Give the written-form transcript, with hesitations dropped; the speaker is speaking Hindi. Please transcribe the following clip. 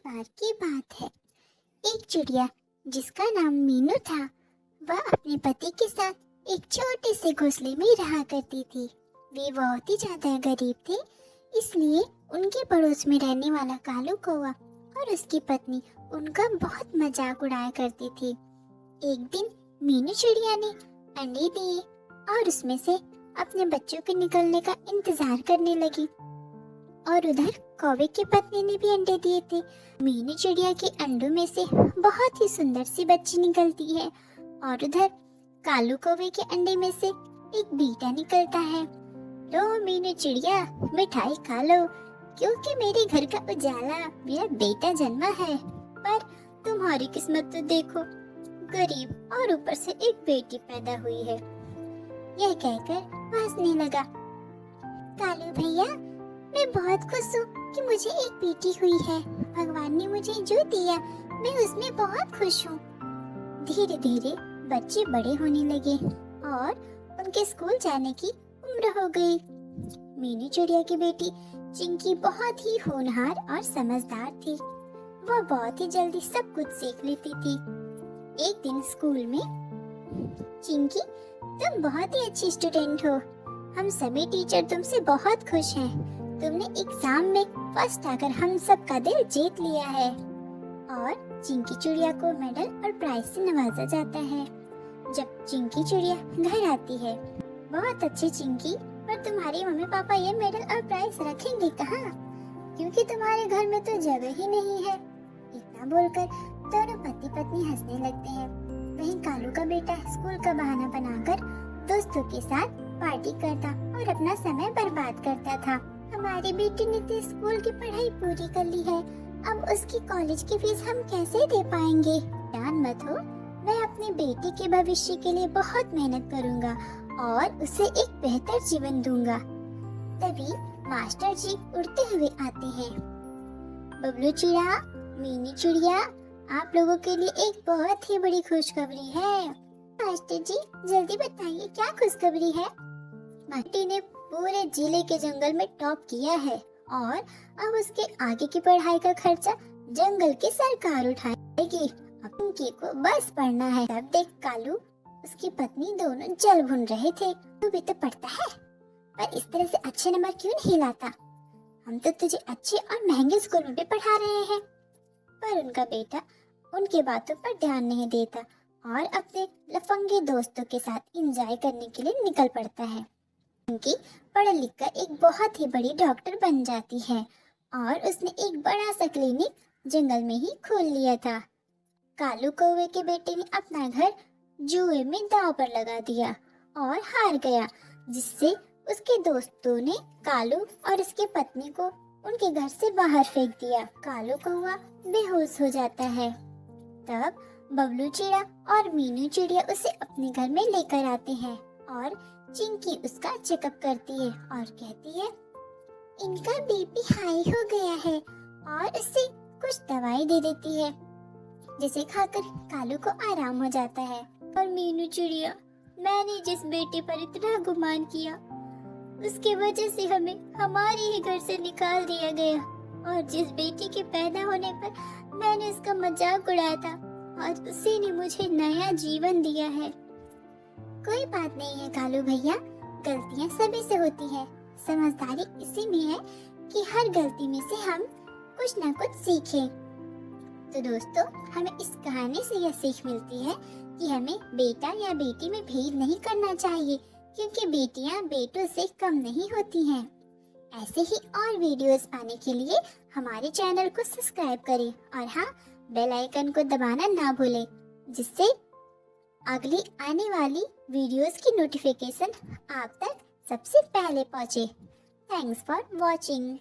बार की बात है। एक चिड़िया जिसका नाम मीनू था, वह अपने पति के साथ एक छोटे से घोंसले में रहा करती थी। वे बहुत ही ज्यादा गरीब थे, इसलिए उनके पड़ोस में रहने वाला कालू कौवा और उसकी पत्नी उनका बहुत मजाक उड़ाया करती थी। एक दिन मीनू चिड़िया ने अंडे दिए और उसमें से अपने बच्चों के निकलने का इंतजार करने लगी, और उधर कौवे की पत्नी ने भी अंडे दिए थे। मीनू चिड़िया के अंडों में से बहुत ही सुंदर सी बच्ची निकलती है, और उधर कालू कौवे के अंडे में से एक बेटा निकलता है। लो मीनू चिड़िया, मिठाई खा लो, क्योंकि मेरे घर का उजाला मेरा बेटा जन्मा है। पर तुम्हारी किस्मत तो देखो, गरीब और ऊपर से एक बेटी पैदा हुई है। यह कहकर वह हंसने लगा। कालू भैया, मैं बहुत खुश हूँ कि मुझे एक बेटी हुई है। भगवान ने मुझे जो दिया मैं उसमें बहुत खुश हूँ। धीरे धीरे बच्चे बड़े होने लगे और उनके स्कूल जाने की उम्र हो गई। मीनू चिड़िया की बेटी चिंकी बहुत ही होनहार और समझदार थी। वह बहुत ही जल्दी सब कुछ सीख लेती थी। एक दिन स्कूल में, चिंकी, तुम बहुत ही अच्छी स्टूडेंट हो। हम सभी टीचर तुमसे बहुत खुश हैं। तुमने एग्जाम में फर्स्ट आकर हम सबका दिल जीत लिया है। और चिंकी चिड़िया को मेडल और प्राइज से नवाजा जाता है। जब चिंकी चिड़िया घर आती है, बहुत अच्छी चिंकी, पर तुम्हारे मम्मी पापा ये मेडल और प्राइज रखेंगे कहाँ? क्योंकि तुम्हारे घर में तो जगह ही नहीं है। इतना बोलकर दोनों पति पत्नी हंसने लगते हैं। वहीं कालू का बेटा स्कूल का बहाना बनाकर दोस्तों के साथ पार्टी करता और अपना समय बर्बाद करता था। हमारी बेटी ने तो स्कूल की पढ़ाई पूरी कर ली है, अब उसकी कॉलेज की फीस हम कैसे दे पाएंगे? ध्यान मत हो, मैं अपनी बेटी के भविष्य के लिए बहुत मेहनत करूंगा और उसे एक बेहतर जीवन दूंगा। तभी मास्टर जी उड़ते हुए आते हैं। बबलू चिड़ा, मीनू चिड़िया, आप लोगों के लिए एक बहुत ही बड़ी खुशखबरी है। मास्टर जी, जल्दी बताइए क्या खुशखबरी है? मास्टर ने पूरे जिले के जंगल में टॉप किया है और अब उसके आगे की पढ़ाई का खर्चा जंगल की सरकार उठाएगी। अब उनकी को बस पढ़ना है। तब देख कालू, उसकी पत्नी दोनों जल भुन रहे थे। तू भी तो पढ़ता है, पर इस तरह से अच्छे नंबर क्यों नहीं लाता? हम तो तुझे अच्छे और महंगे स्कूल में भी पढ़ा रहे हैं। पर उनका बेटा उनकी बातों पर ध्यान नहीं देता और अपने लफंगे दोस्तों के साथ एंजॉय करने के लिए निकल पड़ता है। उनकी पढ़ लिख कर एक बहुत ही बड़ी डॉक्टर बन जाती है और उसने एक बड़ा सा क्लिनिक जंगल में ही खोल लिया था। कालू कौवे के बेटे ने अपना घर जुए में दांव पर लगा दिया और हार गया, जिससे उसके दोस्तों ने कालू और उसकी पत्नी को उनके घर से बाहर फेंक दिया। कालू कौवा बेहोश हो जाता है। तब बबलू चिड़ा और मीनू चिड़िया उसे अपने घर में लेकर आते हैं और चिंकी उसका चेकअप करती है और कहती है, इनका बीपी हाई हो गया है, और उससे कुछ दवाई दे देती है, जिसे खाकर कालू को आराम हो जाता है। और मीनू चिड़िया, मैंने जिस बेटे पर इतना गुमान किया, उसके वजह से हमें हमारे ही घर से निकाल दिया गया, और जिस बेटी के पैदा होने पर मैंने उसका मजाक उड़ाया था, आज उसी ने मुझे नया जीवन दिया है। कोई बात नहीं है कालू भैया, गलतियां सभी से होती है। समझदारी इसी में है कि हर गलती में से हम कुछ ना कुछ सीखें। तो दोस्तों, हमें इस कहानी से यह सीख मिलती है कि हमें बेटा या बेटी में भेद नहीं करना चाहिए, क्योंकि बेटियां बेटों से कम नहीं होती हैं। ऐसे ही और वीडियोस पाने के लिए हमारे चैनल को सब्सक्राइब करें और हाँ, बेल आइकन को दबाना ना भूलें, जिससे अगली आने वाली वीडियोस की नोटिफिकेशन आप तक सबसे पहले पहुंचे। Thanks for watching.